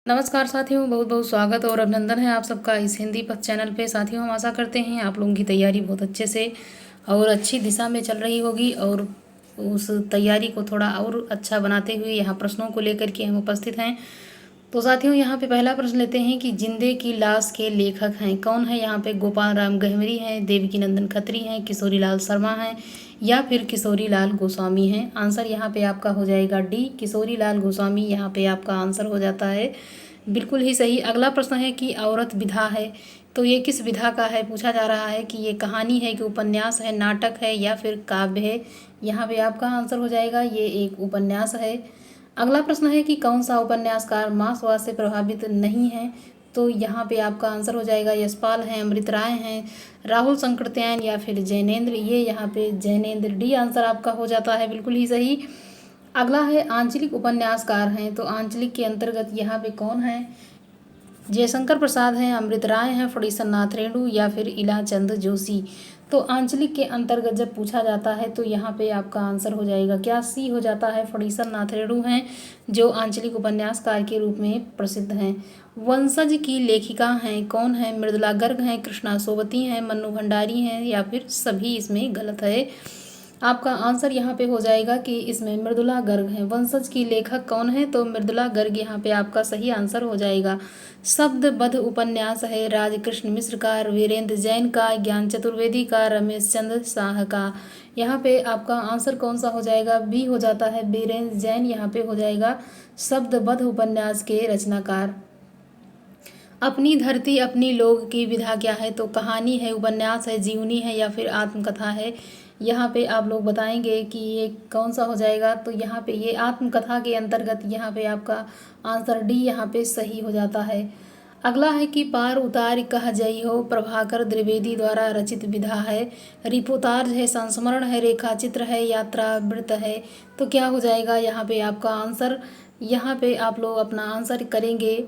नमस्कार साथियों, बहुत बहुत स्वागत और अभिनंदन है आप सबका इस हिंदी पथ चैनल पे। साथियों, हम आशा करते हैं आप लोगों की तैयारी बहुत अच्छे से और अच्छी दिशा में चल रही होगी और उस तैयारी को थोड़ा और अच्छा बनाते हुए यहाँ प्रश्नों को लेकर के हम उपस्थित हैं। तो साथियों, यहाँ पे पहला प्रश्न लेते हैं कि जिंदे की लाश के लेखक हैं कौन है। यहाँ पे गोपाल राम गहमरी हैं, देवकी नंदन खत्री हैं, किशोरी लाल शर्मा हैं या फिर किशोरी लाल गोस्वामी हैं। आंसर यहाँ पे आपका हो जाएगा डी, किशोरी लाल गोस्वामी यहाँ पे आपका आंसर हो जाता है। बिल्कुल ही सही। अगला प्रश्न है कि औरत विधा है, तो ये किस विधा का है पूछा जा रहा है कि ये कहानी है कि उपन्यास है, नाटक है या फिर काव्य है। यहाँ पे आपका आंसर हो जाएगा ये एक उपन्यास है। अगला प्रश्न है कि कौन सा उपन्यासकार मार्क्सवाद से प्रभावित नहीं है, तो यहाँ पे आपका आंसर हो जाएगा यशपाल हैं, अमृत राय हैं, राहुल संकृत्यायन या फिर जैनेन्द्र। ये यहाँ पे जैनेन्द्र, डी आंसर आपका हो जाता है, बिल्कुल ही सही। अगला है आंचलिक उपन्यासकार हैं, तो आंचलिक के अंतर्गत यहाँ पे कौन है। जयशंकर प्रसाद हैं, अमृत राय हैं, फणीसन नाथ रेणु या फिर इलाचंद जोशी। तो आंचलिक के अंतर्गत जब पूछा जाता है तो यहाँ पे आपका आंसर हो जाएगा क्या, सी हो जाता है। फणीसन नाथ रेणु हैं जो आंचलिक उपन्यासकार के रूप में प्रसिद्ध हैं। वंशज की लेखिका हैं कौन है। मृदुला गर्ग हैं, कृष्णा सोबती हैं, मन्नू भंडारी हैं या फिर सभी इसमें गलत है। आपका आंसर यहाँ पे हो जाएगा कि इसमें मृदुला गर्ग हैं। वंशज की लेखक कौन है, तो मृदुला गर्ग यहाँ पे आपका सही आंसर हो जाएगा। शब्दबद्ध उपन्यास है राजकृष्ण मिश्र का, वीरेंद्र जैन का, ज्ञान चतुर्वेदी का, रमेश चंद्र शाह का। यहाँ पे आपका आंसर कौन सा हो जाएगा, बी हो जाता है, वीरेंद्र जैन यहाँ पे हो जाएगा शब्दबद्ध उपन्यास के रचनाकार। अपनी धरती अपनी लोग की विधा क्या है, तो कहानी है, उपन्यास है, जीवनी है या फिर आत्मकथा है। यहाँ पे आप लोग बताएंगे कि ये कौन सा हो जाएगा, तो यहाँ पे ये आत्मकथा के अंतर्गत यहाँ पे आपका आंसर डी यहाँ पे सही हो जाता है। अगला है कि पार उतार कह जई हो प्रभाकर द्विवेदी द्वारा रचित विधा है। रिपोर्ताज है, संस्मरण है, रेखा चित्र है, यात्रा वृत्त है। तो क्या हो जाएगा यहाँ पे आपका आंसर, यहाँ पे आप लोग अपना आंसर करेंगे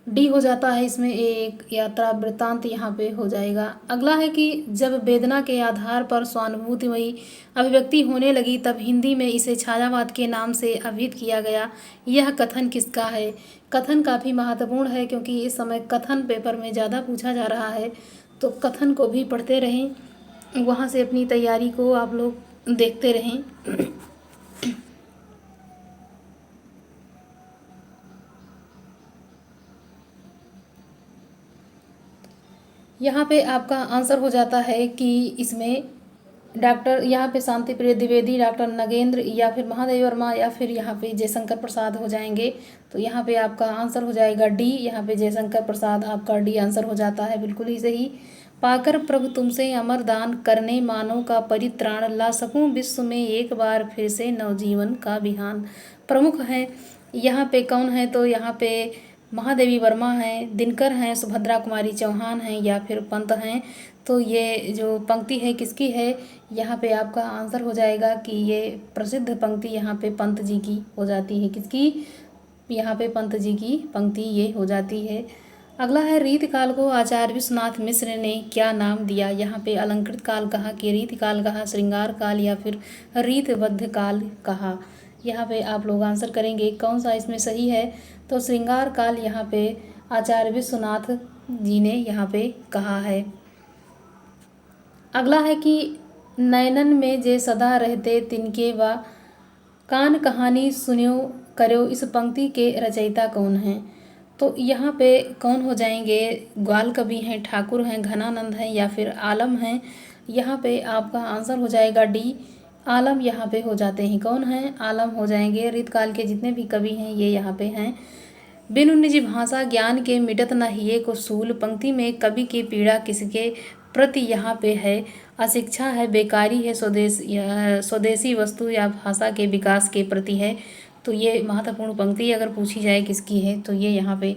डी हो जाता है, इसमें एक यात्रा वृत्तांत यहाँ पे हो जाएगा। अगला है कि जब वेदना के आधार पर सहानुभूतिमयी अभिव्यक्ति होने लगी तब हिंदी में इसे छायावाद के नाम से अभिहित किया गया। यह कथन किसका है। कथन काफ़ी महत्वपूर्ण है क्योंकि इस समय कथन पेपर में ज़्यादा पूछा जा रहा है, तो कथन को भी पढ़ते रहें, वहाँ से अपनी तैयारी को आप लोग देखते रहें। यहाँ पे आपका आंसर हो जाता है कि इसमें डॉक्टर यहाँ पे शांति प्रिय द्विवेदी, डॉक्टर नगेंद्र या फिर महादेव वर्मा या फिर यहाँ पे जयशंकर प्रसाद हो जाएंगे। तो यहाँ पे आपका आंसर हो जाएगा डी, यहाँ पे जयशंकर प्रसाद आपका डी आंसर हो जाता है, बिल्कुल ही सही। पाकर प्रभु तुमसे अमर दान करने मानव का परित्राण, ला सकूं विश्व में एक बार फिर से नवजीवन का बिहान। प्रमुख हैं यहाँ पे कौन है, तो यहाँ पे महादेवी वर्मा हैं, दिनकर हैं, सुभद्रा कुमारी चौहान हैं या फिर पंत हैं। तो ये जो पंक्ति है किसकी है, यहाँ पे आपका आंसर हो जाएगा कि ये प्रसिद्ध पंक्ति यहाँ पे पंत जी की हो जाती है। किसकी, यहाँ पे पंत जी की पंक्ति ये हो जाती है। अगला है रीतिकाल को आचार्य विश्वनाथ मिश्र ने क्या नाम दिया। यहाँ पे अलंकृत काल कहा कि रीतिकाल कहा, श्रृंगार काल या फिर रीतबद्ध काल कहा। यहाँ पे आप लोग आंसर करेंगे कौन सा इसमें सही है, तो श्रृंगार काल यहाँ पे आचार्य विश्वनाथ जी ने यहाँ पे कहा है। अगला है कि नैनन में जे सदा रहते तिनके व कान कहानी सुन्यो करो, इस पंक्ति के रचयिता कौन हैं। तो यहाँ पे कौन हो जाएंगे, ग्वाल कवि हैं, ठाकुर हैं, घनानंद हैं या फिर आलम हैं। यहाँ पे आपका आंसर हो जाएगा डी, आलम यहाँ पे हो जाते हैं। कौन हैं, आलम हो जाएंगे। रीतकाल के जितने भी कवि हैं ये यहाँ पे हैं। बिनु निज भाषा ज्ञान के मिटत न हिये को सूल, पंक्ति में कवि की पीड़ा किसके प्रति यहाँ पे है। अशिक्षा है, बेकारी है, स्वदेशी वस्तु या भाषा के विकास के प्रति है। तो ये महत्वपूर्ण पंक्ति अगर पूछी जाए किसकी है, तो ये यहाँ पे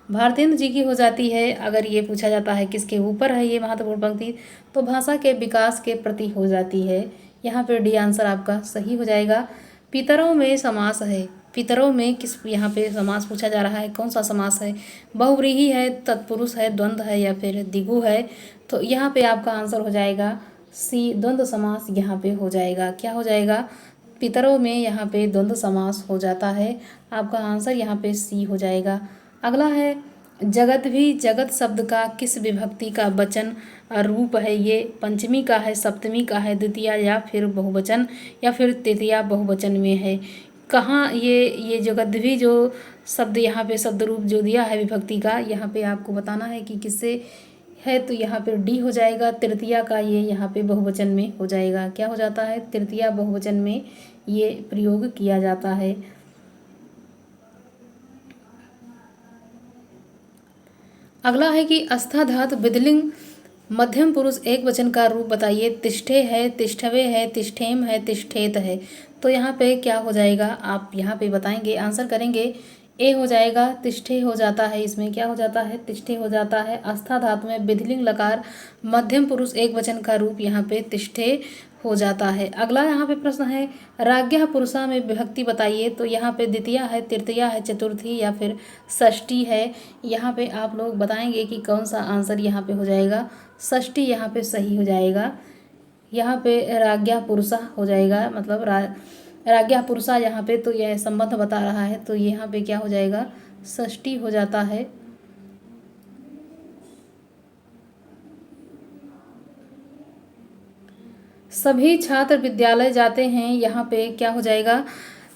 भारतेंद्र जी की हो जाती है। अगर ये पूछा जाता है किसके ऊपर है ये महत्वपूर्ण पंक्ति, तो भाषा के विकास के प्रति हो जाती है। यहाँ पे डी आंसर आपका सही हो जाएगा। पितरों में समास है, पितरों में किस यहाँ पे समास पूछा जा रहा है, कौन सा समास है। बहुव्रीहि है, तत्पुरुष है, द्वंद्व है या फिर द्विगु है। तो यहाँ पे आपका आंसर हो जाएगा सी, द्वंद्व समास यहाँ पे हो जाएगा। क्या हो जाएगा, पितरों में यहाँ पे द्वंद्व समास हो जाता है। आपका आंसर यहाँ पे सी हो जाएगा। अगला है जगत भी, जगत शब्द का किस विभक्ति का वचन रूप है? ये पंचमी का है, सप्तमी का है, द्वितीया या फिर बहुवचन या फिर तृतीया बहुवचन में है। कहाँ ये जगत भी जो शब्द यहाँ पे शब्द रूप जो दिया है विभक्ति का, यहाँ पे आपको बताना है कि किससे है। तो यहाँ पे डी हो जाएगा। तृतीया का ये यहाँ पे बहुवचन में हो जाएगा। क्या हो जाता है? तृतीया बहुवचन में ये प्रयोग किया जाता है। अगला है कि अस्था धातु विधिलिंग मध्यम पुरुष एक वचन का रूप बताइए। तिष्ठे है, तिष्ठवे है, तिष्ठेम है, तिष्ठेत है। तो यहाँ पे क्या हो जाएगा, आप यहाँ पे बताएंगे, आंसर करेंगे। ए हो जाएगा, तिष्ठे हो जाता है। इसमें क्या हो जाता है? तिष्ठे हो जाता है। आस्था धातु में विधिलिंग लकार मध्यम पुरुष एक वचन का रूप यहाँ पे तिष्ठे हो जाता है। अगला यहाँ पे प्रश्न है राज्ञः पुरुषा में विभक्ति बताइए। तो यहाँ पे द्वितीया है, तृतीया है, चतुर्थी या फिर षष्ठी है। यहाँ पे आप लोग बताएंगे कि कौन सा आंसर यहाँ पे हो जाएगा। षष्ठी यहाँ पे सही हो जाएगा। यहाँ पे राज्ञः पुरुषा हो जाएगा, मतलब राज्ञः पुरुषा यहाँ पे तो यह संबंध बता रहा है। तो यहाँ पे क्या हो जाएगा? षष्ठी हो जाता है। सभी छात्र विद्यालय जाते हैं, यहाँ पे क्या हो जाएगा?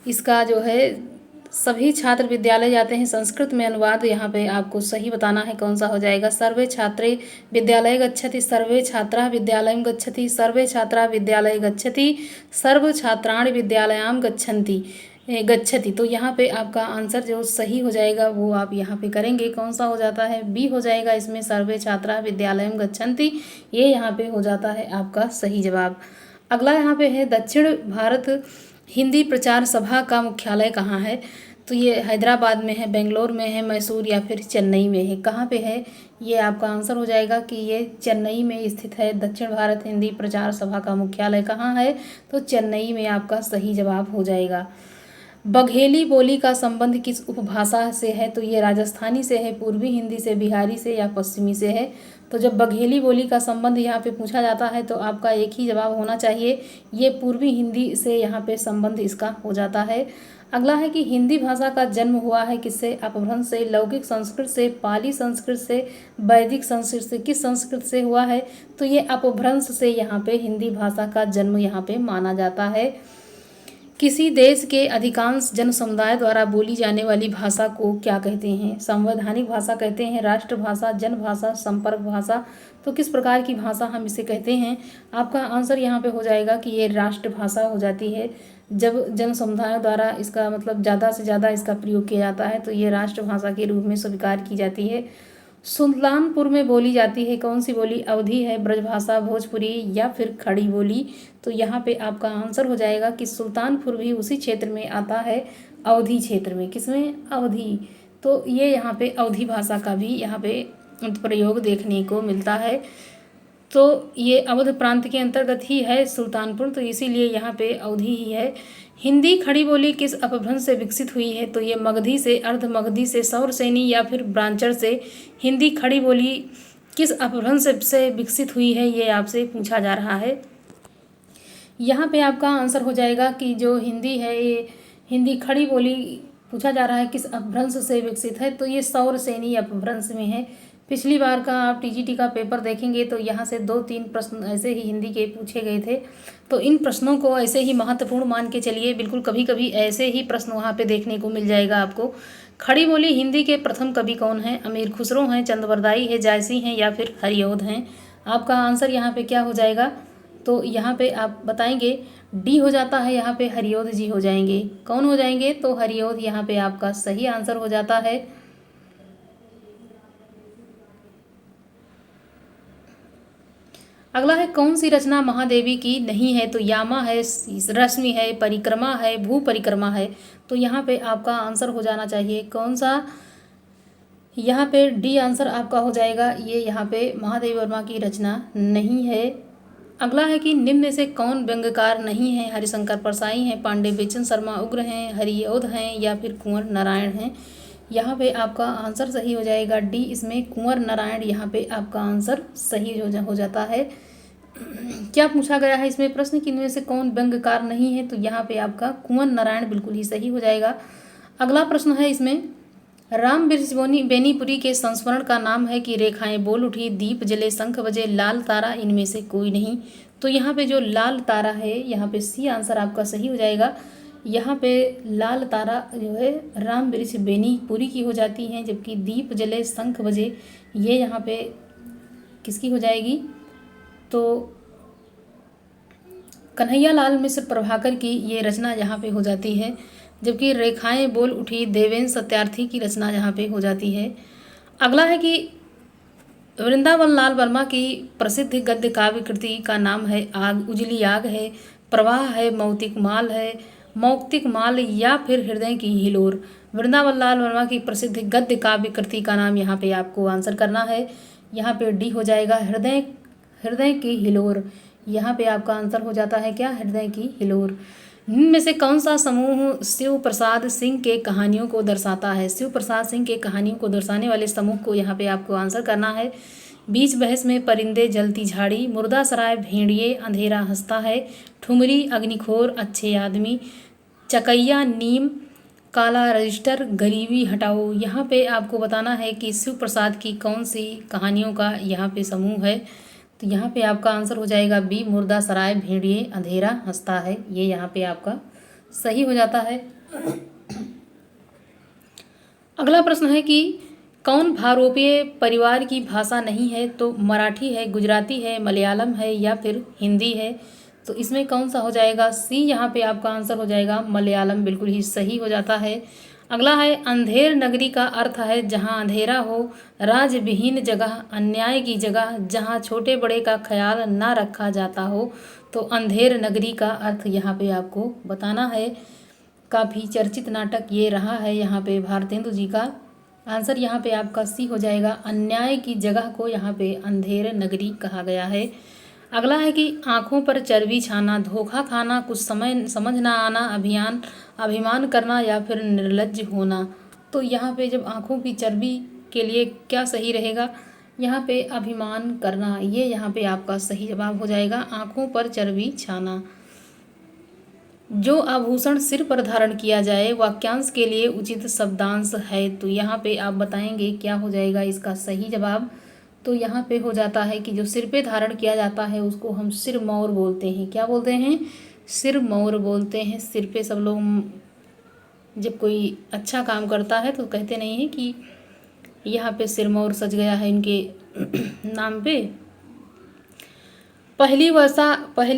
इसका जो है सभी छात्र विद्यालय जाते हैं, संस्कृत में अनुवाद यहाँ पे आपको सही बताना है कौन सा हो जाएगा। सर्वे छात्रे विद्यालय गच्छति, सर्वे छात्रा विद्यालयं गच्छति, सर्वे छात्रा विद्यालय गच्छति, सर्व छात्राणि विद्यालयां गच्छति। तो यहाँ पे आपका आंसर जो सही हो जाएगा वो आप यहाँ पे करेंगे। कौन सा हो जाता है? बी हो जाएगा। इसमें सर्वे छात्रा विद्यालयं गच्छन्ति, ये यहाँ पे हो जाता है आपका सही जवाब। अगला यहाँ पे है दक्षिण भारत हिंदी प्रचार सभा का मुख्यालय कहाँ है? तो ये हैदराबाद में है, बेंगलोर में है, मैसूर या फिर चेन्नई में है। कहाँ पे है? ये आपका आंसर हो जाएगा कि ये चेन्नई में स्थित है। दक्षिण भारत हिंदी प्रचार सभा का मुख्यालय कहाँ है? तो चेन्नई में आपका सही जवाब हो जाएगा। बघेली बोली का संबंध किस उपभाषा से है? तो ये राजस्थानी से है, पूर्वी हिंदी से, बिहारी से या पश्चिमी से है। तो जब बघेली बोली का संबंध यहाँ पे पूछा जाता है तो आपका एक ही जवाब होना चाहिए, ये पूर्वी हिंदी से यहाँ पे संबंध इसका हो जाता है। अगला है कि हिंदी भाषा का जन्म हुआ है किससे? अपभ्रंश से, लौकिक संस्कृत से, पाली संस्कृत से, वैदिक संस्कृत से, किस संस्कृत से हुआ है? तो ये अपभ्रंश से यहाँ पे हिंदी भाषा का जन्म यहाँ पे माना जाता है। किसी देश के अधिकांश जन समुदाय द्वारा बोली जाने वाली भाषा को क्या कहते हैं? संवैधानिक भाषा कहते हैं, राष्ट्रभाषा, जनभाषा, संपर्क भाषा। तो किस प्रकार की भाषा हम इसे कहते हैं? आपका आंसर यहाँ पे हो जाएगा कि ये राष्ट्रभाषा हो जाती है। जब जन समुदायों द्वारा इसका मतलब ज़्यादा से ज़्यादा इसका प्रयोग किया जाता है तो ये राष्ट्रभाषा के रूप में स्वीकार की जाती है। सुल्तानपुर में बोली जाती है कौन सी बोली? अवधी है, ब्रजभाषा, भोजपुरी या फिर खड़ी बोली। तो यहाँ पे आपका आंसर हो जाएगा कि सुल्तानपुर भी उसी क्षेत्र में आता है, अवधी क्षेत्र में। किसमें? अवधी। तो ये यहाँ पे अवधी भाषा का भी यहाँ पे प्रयोग देखने को मिलता है। तो ये अवध प्रांत के अंतर्गत ही है सुल्तानपुर, तो इसीलिए यहाँ पे अवधी ही है। हिंदी खड़ी बोली किस अपभ्रंश से विकसित हुई है? तो ये मगधी से, अर्ध मगधी से, सौरसेनी या फिर ब्रांचर से। हिंदी खड़ी बोली किस अपभ्रंश से विकसित हुई है, ये आपसे पूछा जा रहा है। यहाँ पे आपका आंसर हो जाएगा कि जो हिंदी है, ये हिंदी खड़ी बोली पूछा जा रहा है किस अपभ्रंश से विकसित है? तो ये सौरसेनी अपभ्रंश में है। पिछली बार का आप टीजीटी का पेपर देखेंगे तो यहाँ से 2-3 प्रश्न ऐसे ही हिंदी के पूछे गए थे। तो इन प्रश्नों को ऐसे ही महत्वपूर्ण मान के चलिए, बिल्कुल कभी कभी ऐसे ही प्रश्न वहाँ पे देखने को मिल जाएगा आपको। खड़ी बोली हिंदी के प्रथम कवि कौन हैं? अमीर खुसरो हैं, चंदबरदाई है, जायसी हैं या फिर हरिऔध हैं? आपका आंसर यहाँ पे क्या हो जाएगा? तो यहाँ पे आप बताएंगे डी हो जाता है, यहाँ पे हरिऔध जी हो जाएंगे। कौन हो जाएंगे? तो हरिऔध यहाँ पे आपका सही आंसर हो जाता है। अगला है कौन सी रचना महादेवी की नहीं है? तो यामा है, रश्मि है, परिक्रमा है, भू परिक्रमा है। तो यहाँ पे आपका आंसर हो जाना चाहिए कौन सा? यहाँ पे डी आंसर आपका हो जाएगा। ये यहाँ पे महादेवी वर्मा की रचना नहीं है। अगला है कि निम्न में से कौन व्यंग्यकार नहीं है? हरिशंकर परसाई हैं, पांडे बेचन शर्मा उग्र हैं, हरिऔध हैं या फिर कुंवर नारायण हैं? यहाँ पे आपका आंसर सही हो जाएगा डी, इसमें कुंवर नारायण यहाँ पे आपका आंसर सही हो जाता है। क्या पूछा गया है इसमें प्रश्न कि इनमें से कौन व्यंग्यकार नहीं है? तो यहाँ पे आपका कुंवर नारायण बिल्कुल ही सही हो जाएगा। अगला प्रश्न है इसमें राम बिरसिबोनी बेनीपुरी के संस्मरण का नाम है कि रेखाएं बोल उठी, दीप जले, शंख बजे, लाल तारा इनमें से कोई नहीं। तो यहाँ पे जो लाल तारा है, यहाँ पे सी आंसर आपका सही हो जाएगा। यहाँ पे लाल तारा जो है राम बिरस बेनीपुरी की हो जाती है, जबकि दीप जले शंख बजे ये यहाँ पे किसकी हो जाएगी, तो कन्हैया लाल मिश्र प्रभाकर की ये रचना यहाँ पे हो जाती है। जबकि रेखाएं बोल उठी देवेंद्र सत्यार्थी की रचना यहाँ पे हो जाती है। अगला है कि वृंदावन लाल वर्मा की प्रसिद्ध गद्य काव्य कृति का नाम है आग, उजली आग है, प्रवाह है, मौक्तिक माल या फिर हृदय की हिलोर। वृंदावन लाल वर्मा की प्रसिद्ध गद्य काव्य कृति का नाम यहाँ पे आपको आंसर करना है। यहाँ पे डी हो जाएगा हृदय की हिलोर। यहाँ पे आपका आंसर हो जाता है क्या, हृदय की हिलोर। इनमें से कौन सा समूह शिव प्रसाद सिंह के कहानियों को दर्शाता है। शिव प्रसाद सिंह के कहानियों को दर्शाने वाले समूह को यहाँ पे आपको आंसर करना है। बीच बहस में परिंदे जलती झाड़ी, मुर्दा सराय भेड़िए, अंधेरा हंसता है, ठुमरी अग्निखोर अच्छे आदमी, चकैया नीम, काला रजिस्टर, गरीबी हटाओ। यहाँ पे आपको बताना है कि शिव प्रसाद की कौन सी कहानियों का यहाँ पे समूह है। तो यहाँ पे आपका आंसर हो जाएगा बी, मुर्दा सराय भेड़िए अंधेरा हंसता है। ये यहाँ पे आपका सही हो जाता है। अगला प्रश्न है कि कौन भारोपीय परिवार की भाषा नहीं है। तो मराठी है, गुजराती है, मलयालम है या फिर हिंदी है। तो इसमें कौन सा हो जाएगा, सी यहाँ पे आपका आंसर हो जाएगा मलयालम, बिल्कुल ही सही हो जाता है। अगला है अंधेर नगरी का अर्थ है जहाँ अंधेरा हो, राज विहीन जगह, अन्याय की जगह, जहाँ छोटे बड़े का ख्याल ना रखा जाता हो। तो अंधेर नगरी का अर्थ यहाँ पे आपको बताना है। काफ़ी चर्चित नाटक ये रहा है यहाँ पे भारतेंदु जी का। आंसर यहाँ पे आपका सी हो जाएगा, अन्याय की जगह को यहाँ पे अंधेर नगरी कहा गया है। अगला है कि आँखों पर चर्बी छाना, धोखा खाना, कुछ समय समझ ना आना, अभिमान करना या फिर निर्लज्ज होना। तो यहाँ पे जब आँखों की चर्बी के लिए क्या सही रहेगा, यहाँ पे अभिमान करना, ये यहाँ पे आपका सही जवाब हो जाएगा, आँखों पर चर्बी छाना। जो आभूषण सिर पर धारण किया जाए वाक्यांश के लिए उचित शब्दांश है। तो यहाँ पे आप बताएंगे क्या हो जाएगा इसका सही जवाब। तो यहाँ पे हो जाता है कि जो सिर पे धारण किया जाता है उसको हम सिर मौर बोलते हैं। क्या बोलते हैं, सिर मौर बोलते हैं। सिर पे सब लोग जब कोई अच्छा काम करता है तो कहते नहीं हैं कि यहाँ पे सिर मौर सज गया है इनके नाम पे। पहली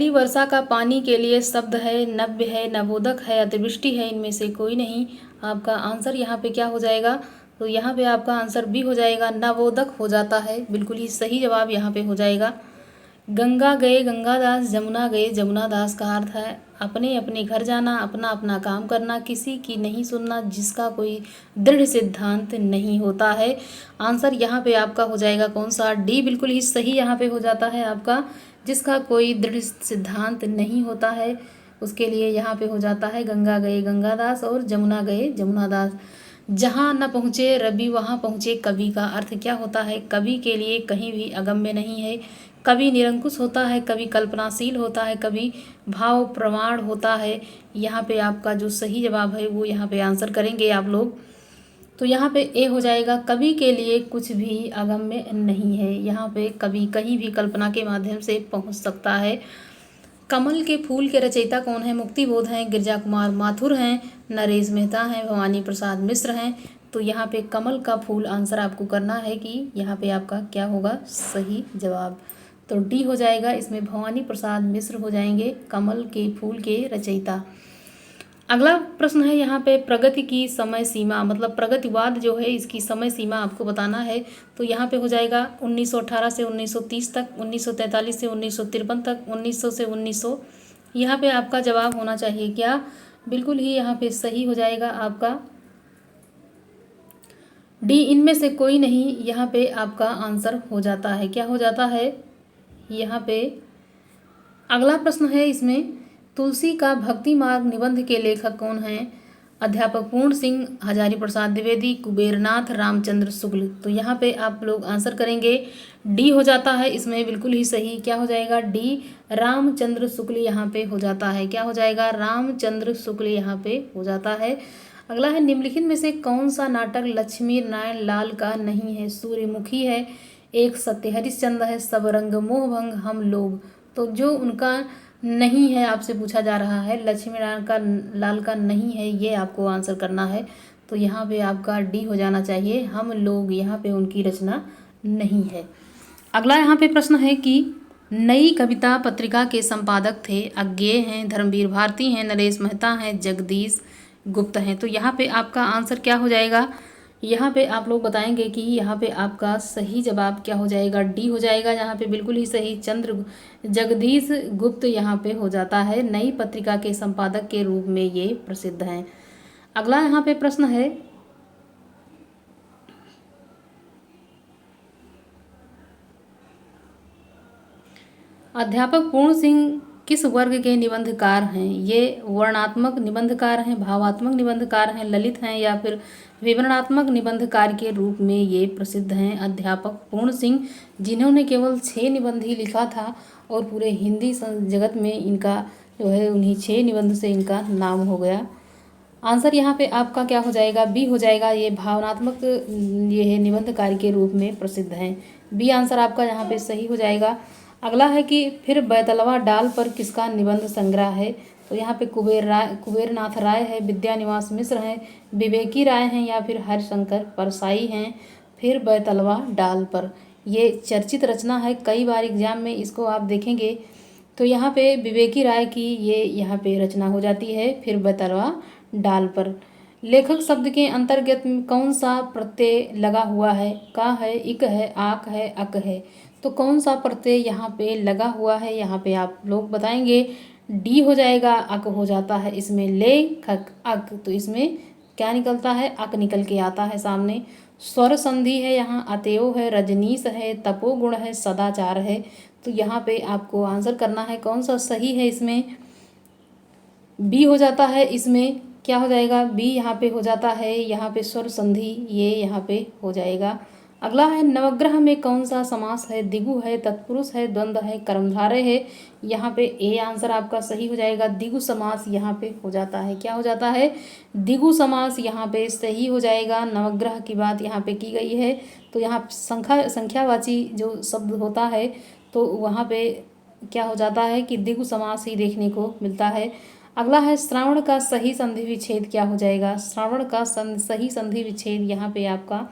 वर्षा का पानी के लिए शब्द है, नव्य है, नवोदक है, अतिवृष्टि है, इनमें से कोई नहीं। आपका आंसर यहाँ पे क्या हो जाएगा, तो यहाँ पे आपका आंसर बी हो जाएगा, नवोदक हो जाता है, बिल्कुल ही सही जवाब यहाँ पे हो जाएगा। गंगा गए गंगादास, जमुना गए जमुनादास का अर्थ है अपने अपने घर जाना, अपना अपना काम करना, किसी की नहीं सुनना, जिसका कोई दृढ़ सिद्धांत नहीं होता है। आंसर यहाँ पे आपका हो जाएगा कौन सा, डी, बिल्कुल ही सही यहाँ पे हो जाता है आपका, जिसका कोई दृढ़ सिद्धांत नहीं होता है उसके लिए यहाँ पे हो जाता है गंगा गए गंगादास और जमुना गए जमुनादास। जहाँ न पहुँचे रवि वहाँ पहुँचे कवि का अर्थ क्या होता है, कवि के लिए कहीं भी अगम्य नहीं है। कवि निरंकुश होता है, कवि कल्पनाशील होता है, कवि भाव प्रमाण होता है। यहाँ पे आपका जो सही जवाब है वो यहाँ पे आंसर करेंगे आप लोग। तो यहाँ पे ए हो जाएगा, कवि के लिए कुछ भी अगम्य नहीं है। यहाँ पे कवि कहीं भी कल्पना के माध्यम से पहुँच सकता है। कमल के फूल के रचयिता कौन है, मुक्तिबोध हैं, गिरजा कुमार माथुर हैं, नरेश मेहता हैं, भवानी प्रसाद मिश्र हैं। तो यहाँ पे कमल का फूल आंसर आपको करना है कि यहाँ पे आपका क्या होगा सही जवाब। तो डी हो जाएगा, इसमें भवानी प्रसाद मिश्र हो जाएंगे कमल के फूल के रचयिता। अगला प्रश्न है यहाँ पे प्रगति की समय सीमा, मतलब प्रगतिवाद जो है इसकी समय सीमा आपको बताना है। तो यहाँ पे हो जाएगा 1918 से 1930 तक, 1943 से 1953 तक, 1900 से 1900। यहाँ पे आपका जवाब होना चाहिए क्या, बिल्कुल ही यहाँ पे सही हो जाएगा आपका डी, इनमें से कोई नहीं। यहाँ पे आपका आंसर हो जाता है, क्या हो जाता है यहाँ पे। अगला प्रश्न है इसमें, तुलसी का भक्ति मार्ग निबंध के लेखक कौन हैं। अध्यापक पूर्ण सिंह, हजारी प्रसाद द्विवेदी, कुबेरनाथ रामचंद्र शुक्ल। तो यहाँ पे आप लोग आंसर करेंगे डी हो जाता है इसमें, बिल्कुल ही सही। क्या हो जाएगा, डी, रामचंद्र शुक्ल यहाँ पे हो जाता है। क्या हो जाएगा, रामचंद्र शुक्ल यहाँ पे हो जाता है। अगला है, निम्नलिखित में से कौन सा नाटक लक्ष्मी नारायण लाल का नहीं है? सूर्यमुखी है, एक सत्य हरिश्चंद्र है, सब रंग मोहभंग, हम लोग। तो जो उनका नहीं है आपसे पूछा जा रहा है, लक्ष्मी नारायण का लाल का नहीं है, ये आपको आंसर करना है। तो यहाँ पे आपका डी हो जाना चाहिए, हम लोग, यहाँ पे उनकी रचना नहीं है। अगला यहाँ पे प्रश्न है कि नई कविता पत्रिका के संपादक थे, अज्ञेय हैं, धर्मवीर भारती हैं, नरेश मेहता हैं, जगदीश गुप्त हैं। तो यहाँ पे आपका आंसर क्या हो जाएगा? यहाँ पे आप लोग बताएंगे कि यहाँ पे आपका सही जवाब क्या हो जाएगा? डी हो जाएगा। यहाँ पे बिल्कुल ही सही, जगदीश गुप्त यहाँ पे हो जाता है। नई पत्रिका के संपादक के रूप में ये प्रसिद्ध हैं। अगला यहाँ पे प्रश्न है, अध्यापक पूर्ण सिंह किस वर्ग के निबंधकार हैं? ये वर्णनात्मक निबंधकार हैं, भावात्मक निबंधकार हैं, ललित हैं, या फिर विवरणात्मक निबंधकार के रूप में ये प्रसिद्ध हैं अध्यापक पूर्ण सिंह, जिन्होंने केवल 6 निबंध ही लिखा था और पूरे हिंदी जगत में इनका जो है उन्हीं 6 निबंध से इनका नाम हो गया। आंसर यहाँ पे आपका क्या हो जाएगा? बी हो जाएगा। ये भावनात्मक ये है निबंधकार के रूप में प्रसिद्ध हैं। बी आंसर आपका यहाँ पे सही हो जाएगा। अगला है कि फिर बैतलवा डाल पर किसका निबंध संग्रह है? तो यहाँ पे कुबेरनाथ राय है, विद्यानिवास मिश्र हैं, विवेकी राय हैं, या फिर हरिशंकर परसाई हैं। फिर बैतलवा डाल पर, ये चर्चित रचना है, कई बार एग्जाम में इसको आप देखेंगे। तो यहाँ पे विवेकी राय की ये यहाँ पे रचना हो जाती है, फिर बैतलवा डाल पर। लेखक शब्द के अंतर्गत कौन सा प्रत्यय लगा हुआ है? का है, इक है, आक है, अक है। तो कौन सा प्रत्यय यहाँ पे लगा हुआ है? यहाँ पे आप लोग बताएंगे। डी हो जाएगा, अक हो जाता है इसमें, लेखक अक। तो इसमें क्या निकलता है? अक निकल के आता है सामने। स्वर संधि है यहाँ, अतएव है, रजनीश है, तपोगुण है, सदाचार है। तो यहाँ पे आपको आंसर करना है कौन सा सही है इसमें। बी हो जाता है इसमें, क्या हो जाएगा? बी यहाँ पे हो जाता है, यहाँ पे स्वर संधि ये यहाँ पे हो जाएगा। अगला है, नवग्रह में कौन सा समास है? दिगु है, तत्पुरुष है, द्वंद्व है, कर्मधारय है। यहाँ पे ए आंसर आपका सही हो जाएगा। दिगु समास यहाँ पे हो जाता है। क्या हो जाता है? दिगु समास यहाँ पे सही हो जाएगा। नवग्रह की बात यहाँ पे की गई है, तो यहाँ संख्यावाची जो शब्द होता है तो वहाँ पे क्या हो जाता है कि दिगु समास ही देखने को मिलता है। अगला है, श्रावण का सही संधि विच्छेद क्या हो जाएगा? श्रावण का सही संधि विच्छेद यहाँ पे आपका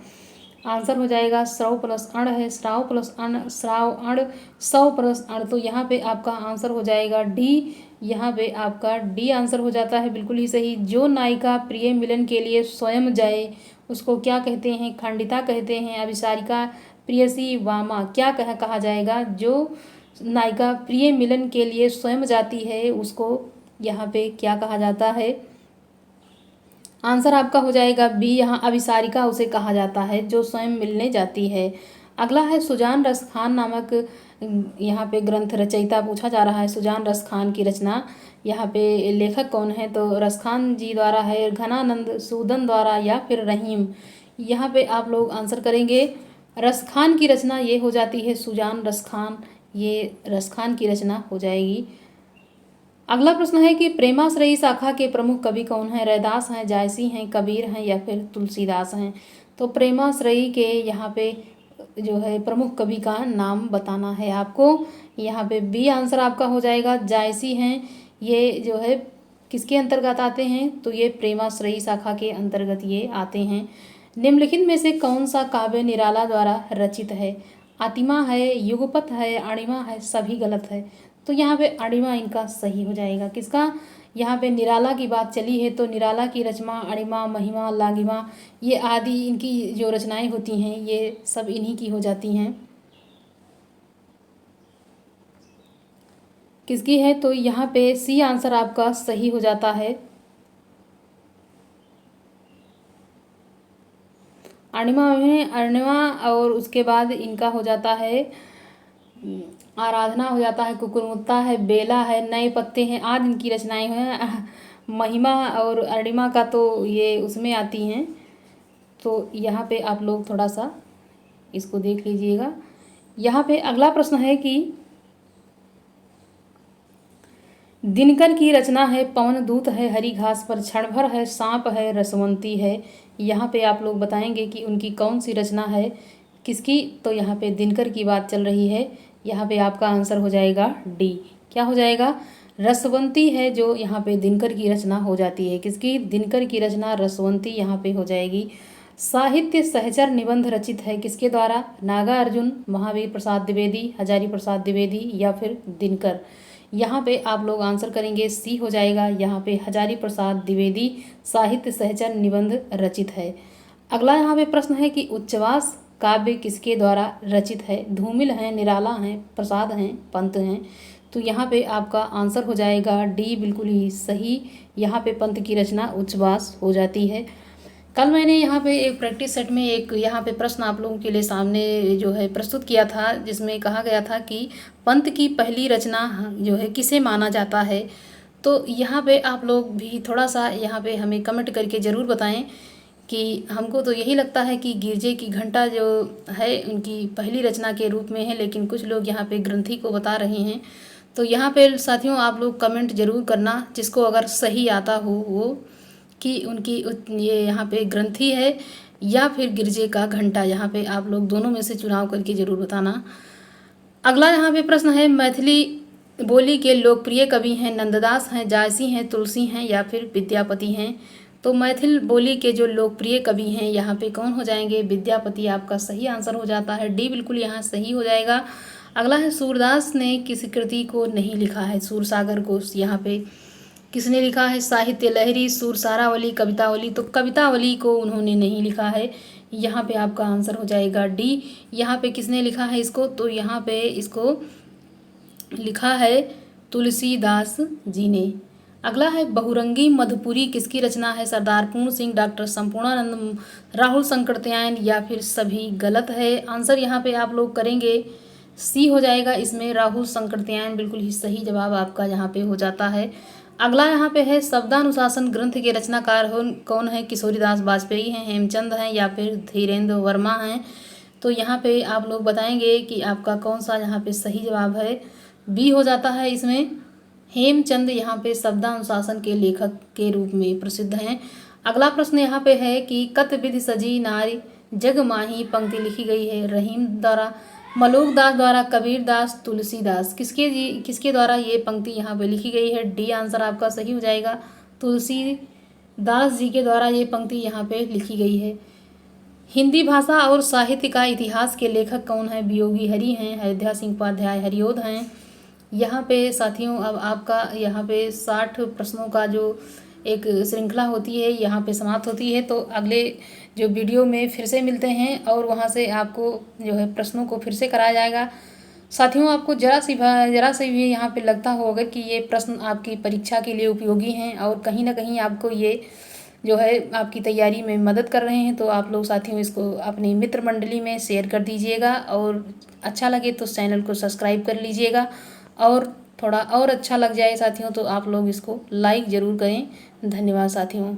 आंसर हो जाएगा श्रव प्लस अण है, श्राव प्लस अण, श्राव अण, सव प्लस अण। तो यहाँ पे आपका आंसर हो जाएगा डी। यहाँ पे आपका डी आंसर हो जाता है बिल्कुल ही सही। जो नायिका प्रिय मिलन के लिए स्वयं जाए उसको क्या कहते हैं? खंडिता कहते हैं। अभिसारिका, प्रियसी, वामा, क्या कहा जाएगा? जो नायिका प्रिय मिलन के लिए स्वयं जाती है उसको यहाँ पे क्या कहा जाता है? आंसर आपका हो जाएगा बी। यहाँ अभिसारिका उसे कहा जाता है जो स्वयं मिलने जाती है। अगला है, सुजान रसखान नामक यहाँ पे ग्रंथ रचयिता पूछा जा रहा है। सुजान रसखान की रचना यहाँ पे लेखक कौन है? तो रसखान जी द्वारा है, घनानंद सूदन द्वारा, या फिर रहीम। यहाँ पे आप लोग आंसर करेंगे। रसखान की रचना ये हो जाती है सुजान रसखान, ये रसखान की रचना हो जाएगी। अगला प्रश्न है कि प्रेमाश्रयी शाखा के प्रमुख कवि कौन हैं? रैदास हैं, जायसी हैं, कबीर हैं, या फिर तुलसीदास हैं। तो प्रेमाश्रयी के यहाँ पे जो है प्रमुख कवि का नाम बताना है आपको। यहाँ पे बी आंसर आपका हो जाएगा, जायसी हैं। ये जो है किसके अंतर्गत आते हैं? तो ये प्रेमाश्रयी शाखा के अंतर्गत ये आते हैं। निम्नलिखित में से कौन सा काव्य निराला द्वारा रचित है? आतिमा है, युगपथ है, अणिमा है, सभी गलत है। तो यहाँ पे अणिमा इनका सही हो जाएगा। किसका? यहाँ पे निराला की बात चली है तो निराला की रचना अणिमा, महिमा, लागिमा, ये आदि इनकी जो रचनाएं होती हैं ये सब इन्हीं की हो जाती हैं। किसकी है? तो यहाँ पे सी आंसर आपका सही हो जाता है। अणिमा में अणिमा, और उसके बाद इनका हो जाता है आराधना हो जाता है, कुकुरमुत्ता है, बेला है, नए पत्ते हैं, आदि इनकी रचनाएं हैं। महिमा और अणिमा का तो ये उसमें आती हैं। तो यहाँ पे आप लोग थोड़ा सा इसको देख लीजिएगा। यहाँ पे अगला प्रश्न है कि दिनकर की रचना है पवन दूत है, हरी घास पर क्षण भर है, सांप है, रसवंती है। यहाँ पे आप लोग बताएंगे कि उनकी कौन सी रचना है, किसकी। तो यहाँ पे दिनकर की बात चल रही है। यहाँ पे आपका आंसर हो जाएगा डी। क्या हो जाएगा? रसवंती है जो यहाँ पे दिनकर की रचना हो जाती है। किसकी? दिनकर की रचना रसवंती यहाँ पे हो जाएगी। साहित्य सहचर निबंध रचित है किसके द्वारा? नागार्जुन, महावीर प्रसाद द्विवेदी, हजारी प्रसाद द्विवेदी या फिर दिनकर। यहाँ पे आप लोग आंसर करेंगे सी हो जाएगा। यहाँ पे हजारी प्रसाद द्विवेदी साहित्य सहचर निबंध रचित है। अगला यहाँ पे प्रश्न है कि उच्चवास काव्य किसके द्वारा रचित है? धूमिल हैं, निराला हैं, प्रसाद हैं, पंत हैं। तो यहाँ पे आपका आंसर हो जाएगा डी, बिल्कुल ही सही। यहाँ पे पंत की रचना उच्चवास हो जाती है। कल मैंने यहाँ पे एक प्रैक्टिस सेट में एक यहाँ पे प्रश्न आप लोगों के लिए सामने जो है प्रस्तुत किया था, जिसमें कहा गया था कि पंत की पहली रचना जो है किसे माना जाता है। तो यहाँ पे आप लोग भी थोड़ा सा यहाँ पे हमें कमेंट करके ज़रूर बताएं कि हमको तो यही लगता है कि गिरजे की घंटा जो है उनकी पहली रचना के रूप में है, लेकिन कुछ लोग यहाँ पे ग्रंथि को बता रहे हैं। तो यहाँ पे साथियों आप लोग कमेंट ज़रूर करना, जिसको अगर सही आता हो वो, कि उनकी ये यहाँ पे ग्रंथि है या फिर गिरजे का घंटा। यहाँ पे आप लोग दोनों में से चुनाव करके ज़रूर बताना। अगला यहाँ पे प्रश्न है, मैथिली बोली के लोकप्रिय कवि हैं नंददास हैं, जायसी हैं, तुलसी हैं या फिर विद्यापति हैं। तो मैथिल बोली के जो लोकप्रिय कवि हैं यहाँ पे कौन हो जाएंगे? विद्यापति आपका सही आंसर हो जाता है। डी बिल्कुल यहाँ सही हो जाएगा। अगला है, सूरदास ने किस कृति को नहीं लिखा है? सूरसागर को यहाँ पे किसने लिखा है? साहित्य लहरी, सुरसारावली, कवितावली। तो कवितावली को उन्होंने नहीं लिखा है। यहाँ पे आपका आंसर हो जाएगा डी। यहाँ पे किसने लिखा है इसको? तो यहाँ पे इसको लिखा है तुलसीदास जी ने। अगला है, बहुरंगी मधुपुरी किसकी रचना है? सरदार पूर्ण सिंह, डॉक्टर संपूर्णानंद, राहुल संकृत्यायन या फिर सभी। गलत है। आंसर यहाँ पे आप लोग करेंगे सी हो जाएगा। इसमें राहुल संकृत्यायन बिल्कुल ही सही जवाब आपका यहाँ पे हो जाता है। अगला यहाँ पे है, शब्दानुशासन ग्रंथ के रचनाकार कौन है? किशोरीदास बाजपेयी हैं, हेमचंद हैं या फिर धीरेन्द्र वर्मा हैं। तो यहाँ पे आप लोग बताएंगे कि आपका कौन सा यहाँ पे सही जवाब है। बी हो जाता है। इसमें हेमचंद यहाँ पे शब्दानुशासन के लेखक के रूप में प्रसिद्ध हैं। अगला प्रश्न यहाँ पे है कि कत विधि सजी नारी जग माही पंक्ति लिखी गई है? रहीम द्वारा, मलोक दास द्वारा, कबीर दास, तुलसीदास। किसके द्वारा ये पंक्ति यहाँ पे लिखी गई है? डी आंसर आपका सही हो जाएगा। तुलसीदास जी के द्वारा ये पंक्ति यहाँ पे लिखी गई है। हिंदी भाषा और साहित्य का इतिहास के लेखक कौन है? वियोगी हरि हैं, अयोध्या सिंह उपाध्याय, हरिओद हैं। यहाँ पे साथियों अब आपका यहाँ पे 60 प्रश्नों का जो एक श्रृंखला होती है यहाँ पे समाप्त होती है। तो अगले जो वीडियो में फिर से मिलते हैं और वहाँ से आपको जो है प्रश्नों को फिर से कराया जाएगा। साथियों आपको जरा सी भी यहाँ पे लगता होगा कि ये प्रश्न आपकी परीक्षा के लिए उपयोगी हैं और कहीं ना कहीं आपको ये जो है आपकी तैयारी में मदद कर रहे हैं, तो आप लोग साथियों इसको अपनी मित्र मंडली में शेयर कर दीजिएगा और अच्छा लगे तो चैनल को सब्सक्राइब कर लीजिएगा। और थोड़ा और अच्छा लग जाए साथियों तो आप लोग इसको लाइक ज़रूर करें। धन्यवाद साथियों।